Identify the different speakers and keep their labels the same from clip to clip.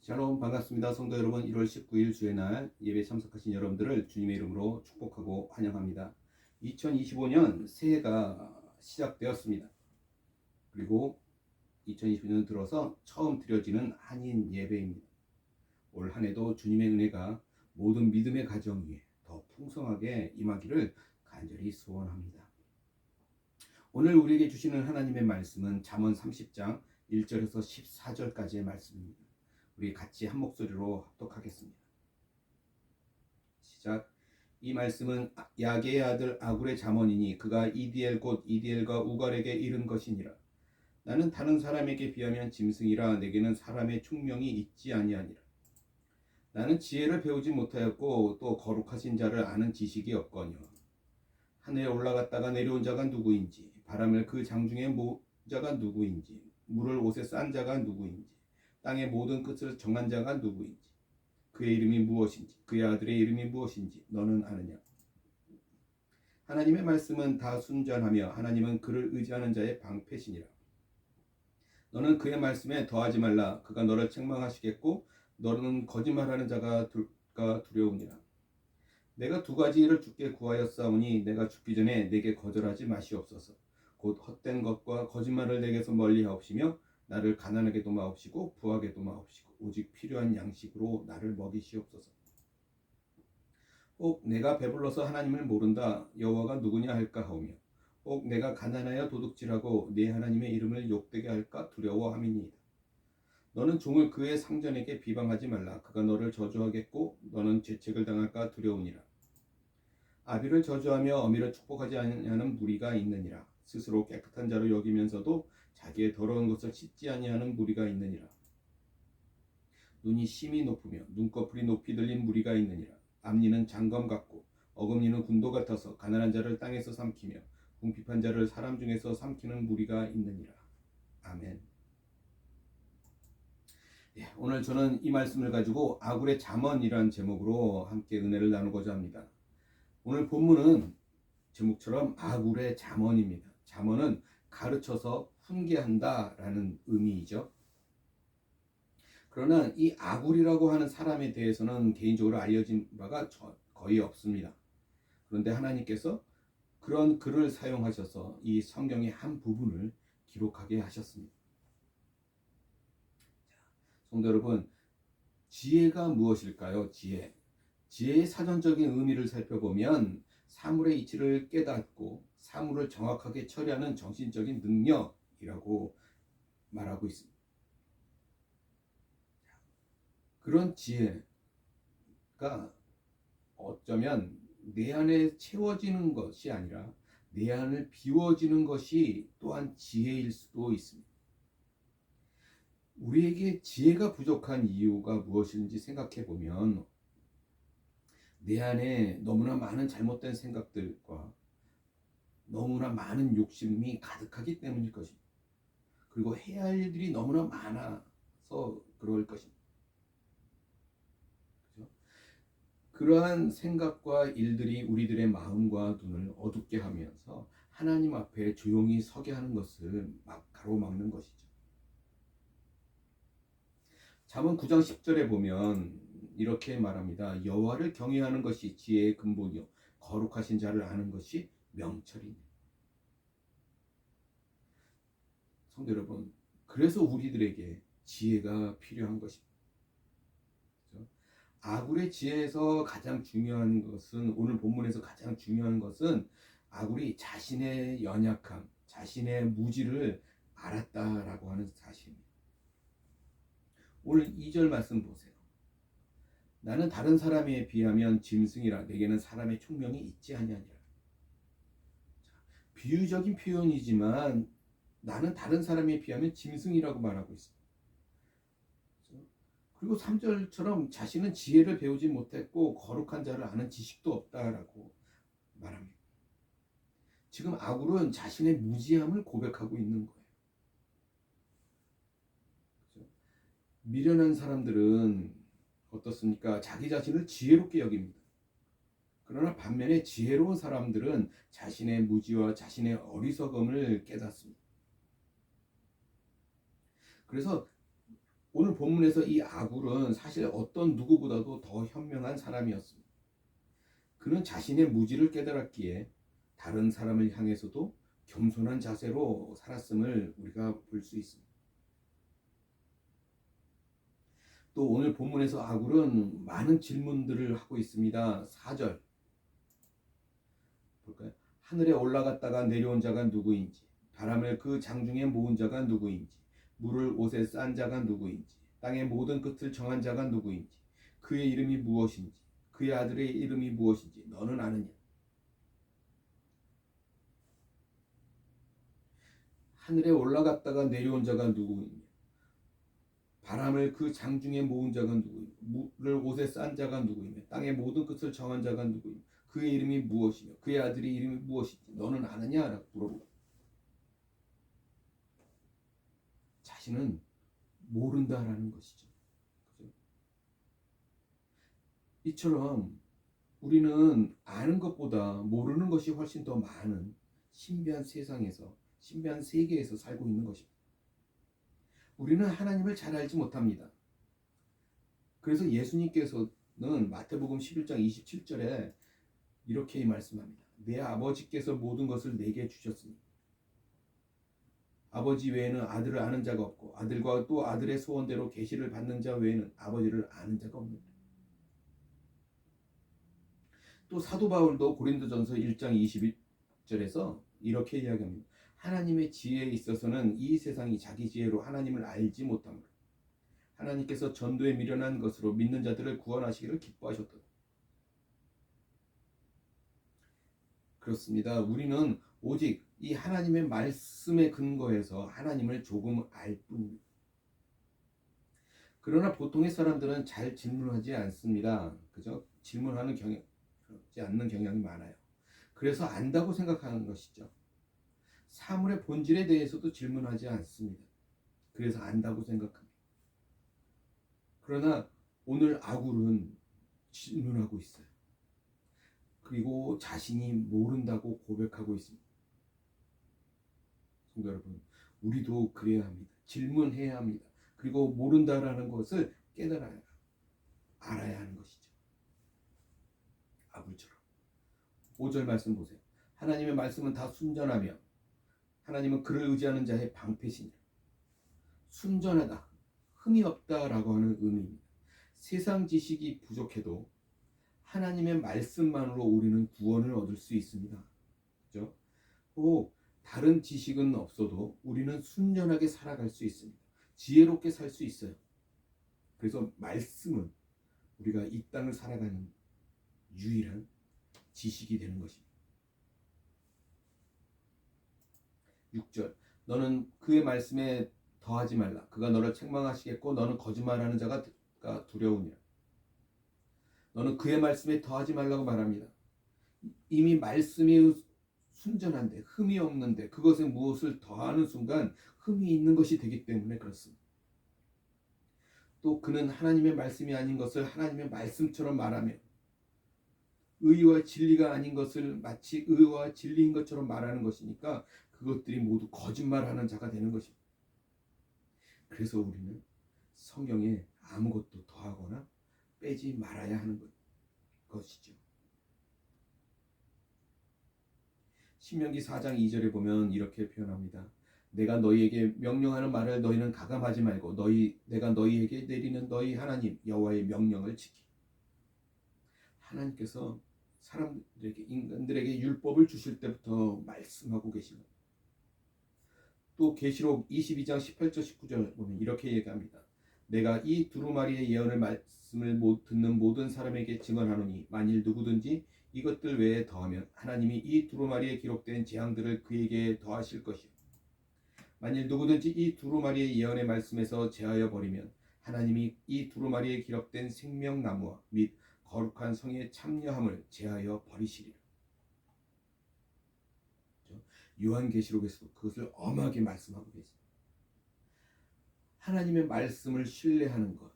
Speaker 1: 샬롬 반갑습니다. 성도 여러분, 1월 19일 주의 날 예배 참석하신 여러분들을 주님의 이름으로 축복하고 환영합니다. 2025년 새해가 시작되었습니다. 그리고 2025년 들어서 처음 드려지는 한인 예배입니다. 올 한해도 주님의 은혜가 모든 믿음의 가정 위에 더 풍성하게 임하기를 간절히 소원합니다. 오늘 우리에게 주시는 하나님의 말씀은 잠언 30장 1절에서 14절까지의 말씀입니다. 우리 같이 한 목소리로 합독하겠습니다. 시작. 이 말씀은 야게의 아들 아굴의 잠언이니 그가 이디엘 곧 이디엘과 우갈에게 이른 것이니라. 나는 다른 사람에게 비하면 짐승이라 내게는 사람의 총명이 있지 아니하니라. 나는 지혜를 배우지 못하였고 또 거룩하신 자를 아는 지식이 없거니와 하늘에 올라갔다가 내려온 자가 누구인지 바람을 그 장중에 모은 자가 누구인지 물을 옷에 싼 자가 누구인지 땅의 모든 끝을 정한 자가 누구인지 그의 이름이 무엇인지 그의 아들의 이름이 무엇인지 너는 아느냐. 하나님의 말씀은 다 순전하며 하나님은 그를 의지하는 자의 방패시니라. 너는 그의 말씀에 더하지 말라. 그가 너를 책망하시겠고 너는 거짓말하는 자가 두려우니라. 내가 두 가지 일을 주께 구하였사오니 내가 죽기 전에 내게 거절하지 마시옵소서. 곧 헛된 것과 거짓말을 내게서 멀리하옵시며 나를 가난하게도 마옵시고 부하게도 마옵시고 오직 필요한 양식으로 나를 먹이시옵소서. 혹 내가 배불러서 하나님을 모른다 여호와가 누구냐 할까 하오며 혹 내가 가난하여 도둑질하고 네 하나님의 이름을 욕되게 할까 두려워함이니이다. 너는 종을 그의 상전에게 비방하지 말라. 그가 너를 저주하겠고 너는 죄책을 당할까 두려우니라. 아비를 저주하며 어미를 축복하지 아니하는 무리가 있느니라. 스스로 깨끗한 자로 여기면서도 자기의 더러운 것을 씻지 아니하는 무리가 있느니라. 눈이 심히 높으며 눈꺼풀이 높이 들린 무리가 있느니라. 앞니는 장검 같고 어금니는 군도 같아서 가난한 자를 땅에서 삼키며 궁핍한 자를 사람 중에서 삼키는 무리가 있느니라. 아멘. 오늘 저는 이 말씀을 가지고 아굴의 잠언이라는 제목으로 함께 은혜를 나누고자 합니다. 오늘 본문은 제목처럼 아굴의 잠언입니다. 잠언은 가르쳐서 훈계한다라는 의미이죠. 그러나 이 아굴이라고 하는 사람에 대해서는 개인적으로 알려진 바가 거의 없습니다. 그런데 하나님께서 그런 글을 사용하셔서 이 성경의 한 부분을 기록하게 하셨습니다. 성도 여러분, 지혜가 무엇일까요? 지혜의 사전적인 의미를 살펴보면 사물의 이치를 깨닫고 사물을 정확하게 처리하는 정신적인 능력이라고 말하고 있습니다. 그런 지혜가 어쩌면 내 안에 채워지는 것이 아니라 내 안을 비워지는 것이 또한 지혜일 수도 있습니다. 우리에게 지혜가 부족한 이유가 무엇인지 생각해 보면 내 안에 너무나 많은 잘못된 생각들과 너무나 많은 욕심이 가득하기 때문일 것입니다. 그리고 해야 할 일들이 너무나 많아서 그럴 것입니다. 그렇죠? 그러한 생각과 일들이 우리들의 마음과 눈을 어둡게 하면서 하나님 앞에 조용히 서게 하는 것을 가로막는 것이죠. 잠언 9장 10절에 보면 이렇게 말합니다. 여호와를 경외하는 것이 지혜의 근본이요 거룩하신 자를 아는 것이 명철이니. 성도 여러분, 그래서 우리들에게 지혜가 필요한 것입니다. 그렇죠? 아굴의 지혜에서 가장 중요한 것은 오늘 본문에서 가장 중요한 것은 아굴이 자신의 연약함, 자신의 무지를 알았다라고 하는 사실입니다. 오늘 2절 말씀 보세요. 나는 다른 사람에 비하면 짐승이라 내게는 사람의 총명이 있지 아니하니라. 비유적인 표현이지만 나는 다른 사람에 비하면 짐승이라고 말하고 있습니다. 그리고 3절처럼 자신은 지혜를 배우지 못했고 거룩한 자를 아는 지식도 없다라고 말합니다. 지금 아굴은 자신의 무지함을 고백하고 있는 거예요. 그렇죠? 미련한 사람들은 어떻습니까? 자기 자신을 지혜롭게 여깁니다. 그러나 반면에 지혜로운 사람들은 자신의 무지와 자신의 어리석음을 깨닫습니다. 그래서 오늘 본문에서 이 아굴은 사실 어떤 누구보다도 더 현명한 사람이었습니다. 그는 자신의 무지를 깨달았기에 다른 사람을 향해서도 겸손한 자세로 살았음을 우리가 볼 수 있습니다. 또 오늘 본문에서 아굴은 많은 질문들을 하고 있습니다. 4절 볼까요? 하늘에 올라갔다가 내려온 자가 누구인지, 바람을 그 장중에 모은 자가 누구인지, 물을 옷에 싼 자가 누구인지, 땅의 모든 끝을 정한 자가 누구인지, 그의 이름이 무엇인지, 그의 아들의 이름이 무엇인지 너는 아느냐? 하늘에 올라갔다가 내려온 자가 누구이냐? 바람을 그 장중에 모은 자가 누구이냐? 물을 옷에 싼 자가 누구이냐? 땅의 모든 끝을 정한 자가 누구이냐? 그의 이름이 무엇이며 그의 아들의 이름이 무엇인지 너는 아느냐? 라고 물어보고 자신은 모른다라는 것이죠. 그죠? 이처럼 우리는 아는 것보다 모르는 것이 훨씬 더 많은 신비한 세상에서, 신비한 세계에서 살고 있는 것입니다. 우리는 하나님을 잘 알지 못합니다. 그래서 예수님께서는 마태복음 11장 27절에 이렇게 말씀합니다. 내 아버지께서 모든 것을 내게 주셨으니 아버지 외에는 아들을 아는 자가 없고 아들과 또 아들의 소원대로 계시를 받는 자 외에는 아버지를 아는 자가 없느니라. 또 사도 바울도 고린도전서 1장 21절에서 이렇게 이야기합니다. 하나님의 지혜에 있어서는 이 세상이 자기 지혜로 하나님을 알지 못하므로 하나님께서 전도에 미련한 것으로 믿는 자들을 구원하시기를 기뻐하셨다. 그렇습니다. 우리는 오직 이 하나님의 말씀에 근거해서 하나님을 조금 알 뿐입니다. 그러나 보통의 사람들은 잘 질문하지 않습니다. 그죠? 질문하는 경향이 않는 경향이 많아요. 그래서 안다고 생각하는 것이죠. 사물의 본질에 대해서도 질문하지 않습니다. 그래서 안다고 생각합니다. 그러나 오늘 아굴은 질문하고 있어요. 그리고 자신이 모른다고 고백하고 있습니다. 성도 여러분, 우리도 그래야 합니다. 질문해야 합니다. 그리고 모른다라는 것을 깨달아야 알아야 하는 것이죠. 아굴처럼. 5절 말씀 보세요. 하나님의 말씀은 다 순전하며 하나님은 그를 의지하는 자의 방패시니라. 순전하다, 흠이 없다라고 하는 의미입니다. 세상 지식이 부족해도 하나님의 말씀만으로 우리는 구원을 얻을 수 있습니다. 그죠? 또 다른 지식은 없어도 우리는 순전하게 살아갈 수 있습니다. 지혜롭게 살 수 있어요. 그래서 말씀은 우리가 이 땅을 살아가는 유일한 지식이 되는 것입니다. 6절 너는 그의 말씀에 더하지 말라. 그가 너를 책망하시겠고 너는 거짓말하는 자가 두려우니라. 너는 그의 말씀에 더하지 말라고 말합니다. 이미 말씀이 순전한데 흠이 없는데 그것에 무엇을 더하는 순간 흠이 있는 것이 되기 때문에 그렇습니다. 또 그는 하나님의 말씀이 아닌 것을 하나님의 말씀처럼 말하며 의와 진리가 아닌 것을 마치 의와 진리인 것처럼 말하는 것이니까 그것들이 모두 거짓말하는 자가 되는 것입니다. 그래서 우리는 성경에 아무것도 더하거나 빼지 말아야 하는 것이죠. 신명기 4장 2절에 보면 이렇게 표현합니다. 내가 너희에게 명령하는 말을 너희는 가감하지 말고 내가 너희에게 내리는 너희 하나님 여호와의 명령을 지키. 하나님께서 사람들에게 인간들에게 율법을 주실 때부터 말씀하고 계십니다. 또 계시록 22장 18절 19절 보면 이렇게 얘기합니다. 내가 이 두루마리의 예언을 말씀을 듣는 모든 사람에게 증언하노니 만일 누구든지 이것들 외에 더하면 하나님이 이 두루마리에 기록된 재앙들을 그에게 더하실 것이요 만일 누구든지 이 두루마리의 예언의 말씀에서 제하여 버리면 하나님이 이 두루마리에 기록된 생명나무와 및 거룩한 성의 참여함을 제하여 버리시리라. 요한계시록에서도 그것을 엄하게 말씀하고 계십니다. 하나님의 말씀을 신뢰하는 것,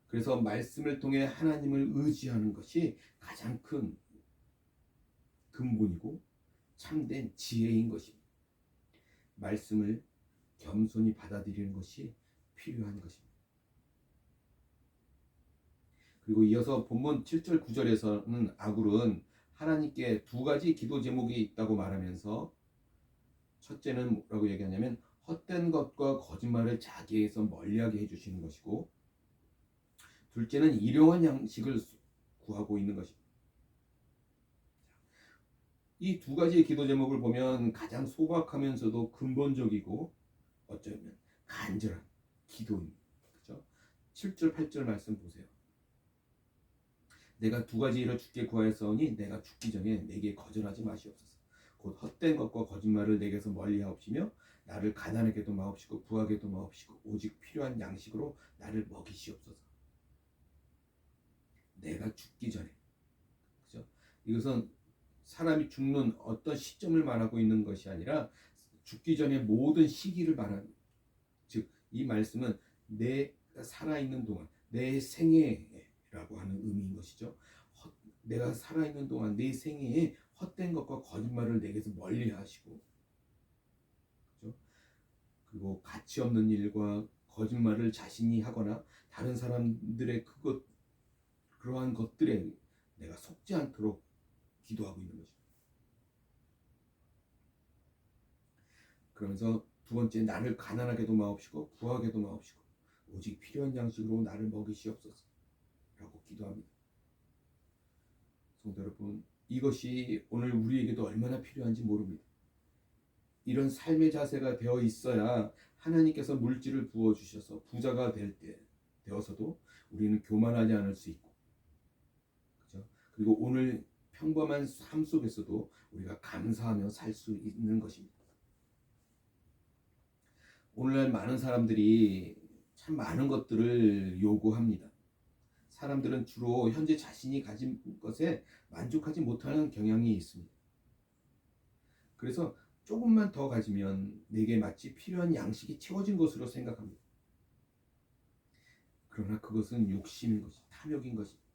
Speaker 1: 그래서 말씀을 통해 하나님을 의지하는 것이 가장 큰 근본이고 참된 지혜인 것입니다. 말씀을 겸손히 받아들이는 것이 필요한 것입니다. 그리고 이어서 본문 7절 9절에서는 아굴은 하나님께 두 가지 기도 제목이 있다고 말하면서 첫째는 뭐라고 얘기하냐면 헛된 것과 거짓말을 자기에서 멀리하게 해주시는 것이고, 둘째는 일용한 양식을 구하고 있는 것입니다. 이 두 가지의 기도 제목을 보면 가장 소박하면서도 근본적이고 어쩌면 간절한 기도입니다. 그렇죠? 7절 8절 말씀 보세요. 내가 두 가지 일을 주께 구하였사오니 내가 죽기 전에 내게 거절하지 마시옵소서. 곧 헛된 것과 거짓말을 내게서 멀리하옵시며 나를 가난하게도 마옵시고 부하게도 마옵시고 오직 필요한 양식으로 나를 먹이시옵소서. 내가 죽기 전에. 그렇죠? 이것은 사람이 죽는 어떤 시점을 말하고 있는 것이 아니라 죽기 전에 모든 시기를 말하는, 즉 이 말씀은 내가 살아있는 동안 내 생애라고 하는 의미인 것이죠. 내가 살아있는 동안 내 생애에 헛된 것과 거짓말을 내게서 멀리 하시고, 그렇죠? 그리고 가치 없는 일과 거짓말을 자신이 하거나 다른 사람들의 그러한 것들에 내가 속지 않도록 기도하고 있는 것입니다. 그러면서 두 번째, 나를 가난하게도 마옵시고 부하게도 마옵시고 오직 필요한 양식으로 나를 먹이시옵소서 라고 기도합니다. 성도 여러분, 이것이 오늘 우리에게도 얼마나 필요한지 모릅니다. 이런 삶의 자세가 되어 있어야 하나님께서 물질을 부어주셔서 부자가 될 때 되어서도 우리는 교만하지 않을 수 있고, 그렇죠? 그리고 오늘 평범한 삶 속에서도 우리가 감사하며 살 수 있는 것입니다. 오늘날 많은 사람들이 참 많은 것들을 요구합니다. 사람들은 주로 현재 자신이 가진 것에 만족하지 못하는 경향이 있습니다. 그래서 조금만 더 가지면 내게 마치 필요한 양식이 채워진 것으로 생각합니다. 그러나 그것은 욕심인 것입니다. 탐욕인 것입니다.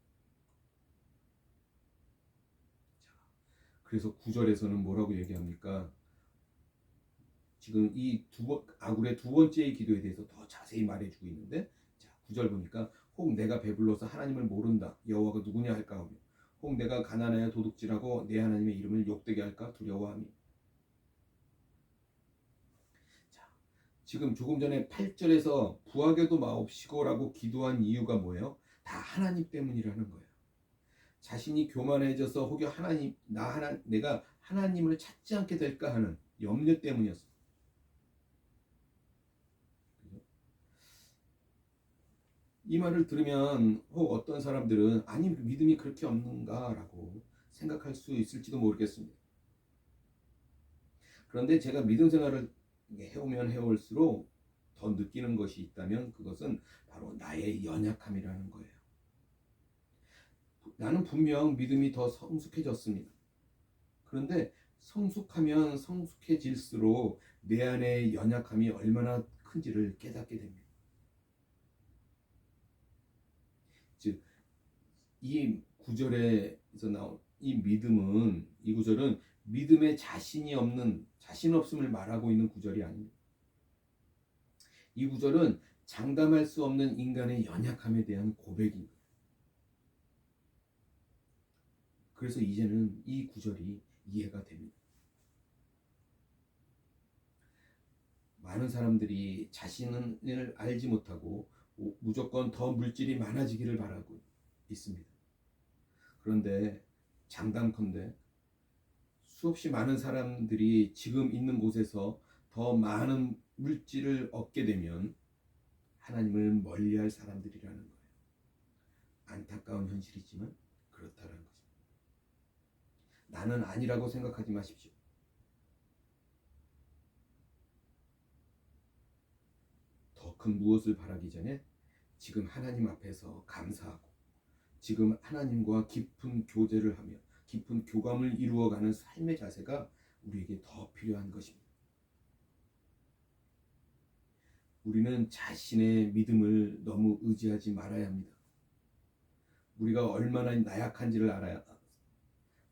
Speaker 1: 그래서 9절에서는 뭐라고 얘기합니까? 지금 이 아굴의 두 번째의 기도에 대해서 더 자세히 말해주고 있는데, 자, 9절 보니까 혹 내가 배불러서 하나님을 모른다 여호와가 누구냐 할까 하며, 혹 내가 가난하여 도둑질하고 내 하나님의 이름을 욕되게 할까 두려워하며. 자, 지금 조금 전에 8절에서 부하게도 마옵시고라고 기도한 이유가 뭐예요? 다 하나님 때문이라는 거예요. 자신이 교만해져서 혹여 내가 하나님을 찾지 않게 될까 하는 염려 때문이었어요. 이 말을 들으면 혹 어떤 사람들은 아니 믿음이 그렇게 없는가라고 생각할 수 있을지도 모르겠습니다. 그런데 제가 믿음 생활을 해오면 해올수록 더 느끼는 것이 있다면 그것은 바로 나의 연약함이라는 거예요. 나는 분명 믿음이 더 성숙해졌습니다. 그런데 성숙하면 성숙해질수록 내 안의 연약함이 얼마나 큰지를 깨닫게 됩니다. 즉, 이 구절에서 나온 이 구절은 믿음에 자신 없음을 말하고 있는 구절이 아닙니다. 이 구절은 장담할 수 없는 인간의 연약함에 대한 고백입니다. 그래서 이제는 이 구절이 이해가 됩니다. 많은 사람들이 자신을 알지 못하고 무조건 더 물질이 많아지기를 바라고 있습니다. 그런데 장담컨대 수없이 많은 사람들이 지금 있는 곳에서 더 많은 물질을 얻게 되면 하나님을 멀리할 사람들이라는 거예요. 안타까운 현실이지만 그렇다는 것입니다. 나는 아니라고 생각하지 마십시오. 더 큰 무엇을 바라기 전에 지금 하나님 앞에서 감사하고 지금 하나님과 깊은 교제를 하며 깊은 교감을 이루어가는 삶의 자세가 우리에게 더 필요한 것입니다. 우리는 자신의 믿음을 너무 의지하지 말아야 합니다. 우리가 얼마나 나약한지를 알아야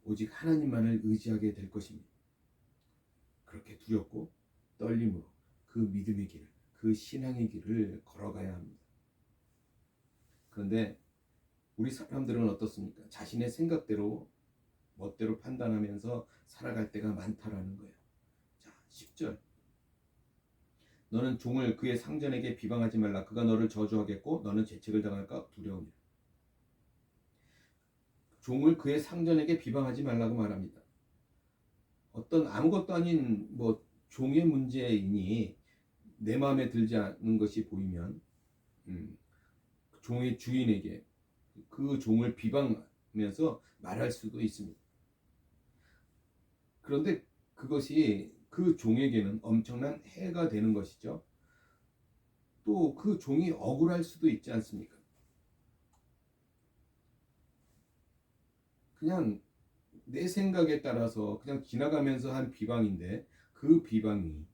Speaker 1: 오직 하나님만을 의지하게 될 것입니다. 그렇게 두렵고 떨림으로 그 믿음의 길을, 그 신앙의 길을 걸어가야 합니다. 그런데 우리 사람들은 어떻습니까? 자신의 생각대로 멋대로 판단하면서 살아갈 때가 많다라는 거예요. 자, 10절. 너는 종을 그의 상전에게 비방하지 말라. 그가 너를 저주하겠고 너는 재책을 당할까 두려우니라. 종을 그의 상전에게 비방하지 말라고 말합니다. 어떤 아무것도 아닌 뭐 종의 문제이니 내 마음에 들지 않는 것이 보이면 종의 주인에게 그 종을 비방하면서 말할 수도 있습니다. 그런데 그것이 그 종에게는 엄청난 해가 되는 것이죠. 또 그 종이 억울할 수도 있지 않습니까? 그냥 내 생각에 따라서 그냥 지나가면서 한 비방인데 그 비방이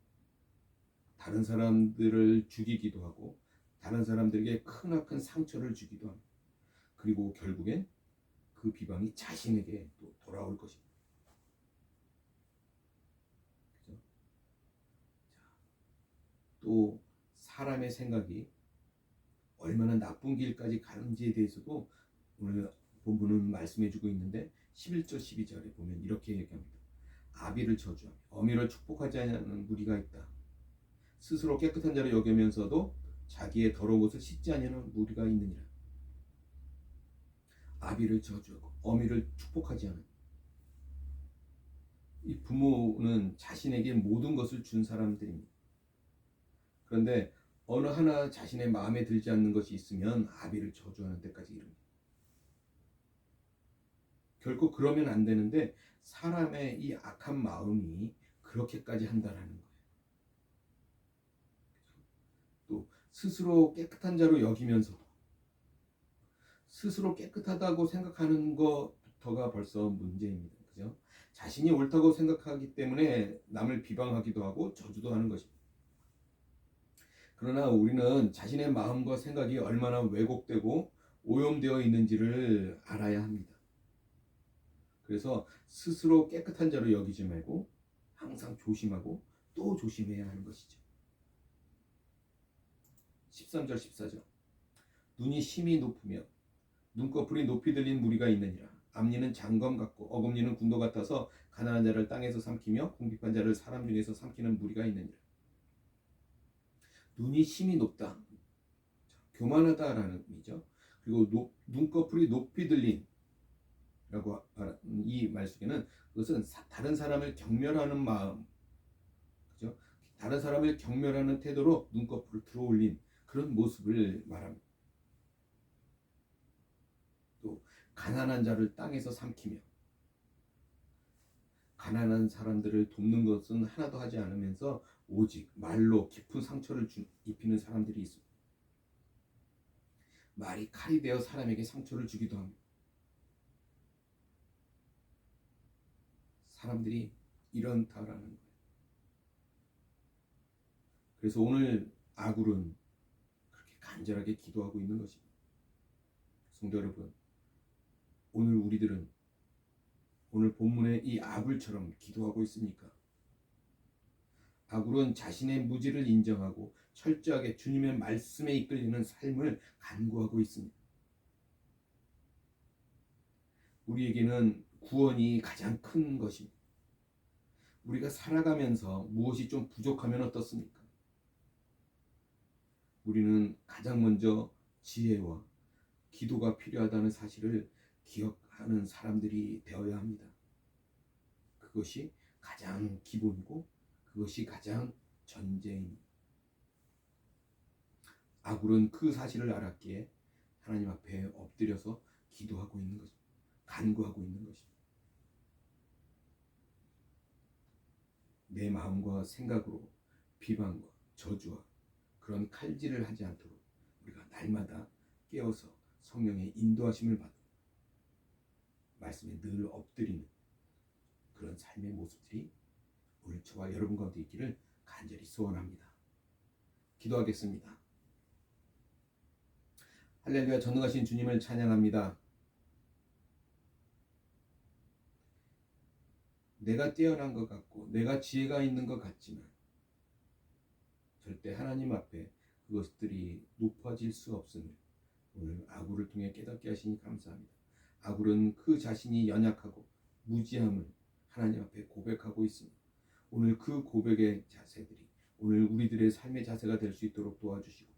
Speaker 1: 다른 사람들을 죽이기도 하고 다른 사람들에게 크나큰 상처를 주기도 합니다. 그리고 결국엔 그 비방이 자신에게 또 돌아올 것입니다. 그죠? 또 사람의 생각이 얼마나 나쁜 길까지 가는지에 대해서도 오늘 본문은 말씀해주고 있는데 11절 12절에 보면 이렇게 얘기합니다. 아비를 저주하며 어미를 축복하지 않는 무리가 있다. 스스로 깨끗한 자로 여기면서도 자기의 더러운 것을 씻지 않는 무리가 있느니라. 아비를 저주하고 어미를 축복하지 않은 이 부모는 자신에게 모든 것을 준 사람들입니다. 그런데 어느 하나 자신의 마음에 들지 않는 것이 있으면 아비를 저주하는 데까지 이릅니다. 결코 그러면 안 되는데 사람의 이 악한 마음이 그렇게까지 한다라는 거예요. 또 스스로 깨끗한 자로 여기면서 스스로 깨끗하다고 생각하는 것부터가 벌써 문제입니다. 그죠? 자신이 옳다고 생각하기 때문에 남을 비방하기도 하고 저주도 하는 것입니다. 그러나 우리는 자신의 마음과 생각이 얼마나 왜곡되고 오염되어 있는지를 알아야 합니다. 그래서 스스로 깨끗한 자로 여기지 말고 항상 조심하고 또 조심해야 하는 것이죠. 13절 14절. 눈이 심히 높으며 눈꺼풀이 높이 들린 무리가 있느니라. 앞니는 장검 같고 어금니는 군도 같아서 가난한 자를 땅에서 삼키며 궁핍한 자를 사람 중에서 삼키는 무리가 있느니라. 눈이 심히 높다. 교만하다라는 의미죠. 그리고 눈꺼풀이 높이 들린 라고 이 말 속에는 그것은 다른 사람을 경멸하는 마음, 그죠? 다른 사람을 경멸하는 태도로 눈꺼풀을 들어올린 그런 모습을 말합니다. 또 가난한 자를 땅에서 삼키며 가난한 사람들을 돕는 것은 하나도 하지 않으면서 오직 말로 깊은 상처를 입히는 사람들이 있습니다. 말이 칼이 되어 사람에게 상처를 주기도 합니다. 사람들이 이런다라는 거예요. 그래서 오늘 아굴은 그렇게 간절하게 기도하고 있는 것입니다. 성도 여러분, 오늘 우리들은 오늘 본문의 이 아굴처럼 기도하고 있습니까? 아굴은 자신의 무지를 인정하고 철저하게 주님의 말씀에 이끌리는 삶을 간구하고 있습니다. 우리에게는 구원이 가장 큰 것입니다. 우리가 살아가면서 무엇이 좀 부족하면 어떻습니까? 우리는 가장 먼저 지혜와 기도가 필요하다는 사실을 기억하는 사람들이 되어야 합니다. 그것이 가장 기본이고 그것이 가장 전제입니다. 아굴은 그 사실을 알았기에 하나님 앞에 엎드려서 기도하고 있는 것입니다. 간구하고 있는 것입니다. 내 마음과 생각으로 비방과 저주와 그런 칼질을 하지 않도록 우리가 날마다 깨어서 성령의 인도하심을 받고 말씀에 늘 엎드리는 그런 삶의 모습들이 오늘 저와 여러분 가운데 있기를 간절히 소원합니다. 기도하겠습니다. 할렐루야. 전능하신 주님을 찬양합니다. 내가 뛰어난 것 같고 내가 지혜가 있는 것 같지만 절대 하나님 앞에 그것들이 높아질 수 없으며 오늘 아굴을 통해 깨닫게 하시니 감사합니다. 아굴은 그 자신이 연약하고 무지함을 하나님 앞에 고백하고 있습니다. 오늘 그 고백의 자세들이 오늘 우리들의 삶의 자세가 될 수 있도록 도와주시고,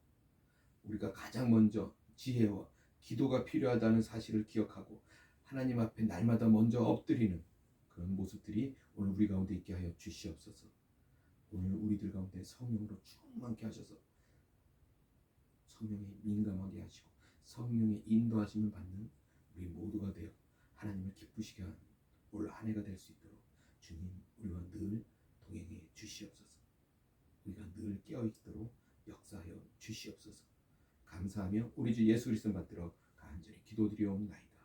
Speaker 1: 우리가 가장 먼저 지혜와 기도가 필요하다는 사실을 기억하고 하나님 앞에 날마다 먼저 엎드리는 그런 모습들이 오늘 우리 가운데 있게 하여 주시옵소서. 오늘 우리들 가운데 성령으로 충만케 하셔서 성령에 민감하게 하시고 성령의 인도하심을 받는 우리 모두가 되어 하나님을 기쁘시게 하는 올 한 해가 될 수 있도록 주님 우리와 늘 동행해 주시옵소서. 우리가 늘 깨어있도록 역사하여 주시옵소서. 감사하며 우리 주 예수 그리스도 받들어 간절히 기도드리옵나이다.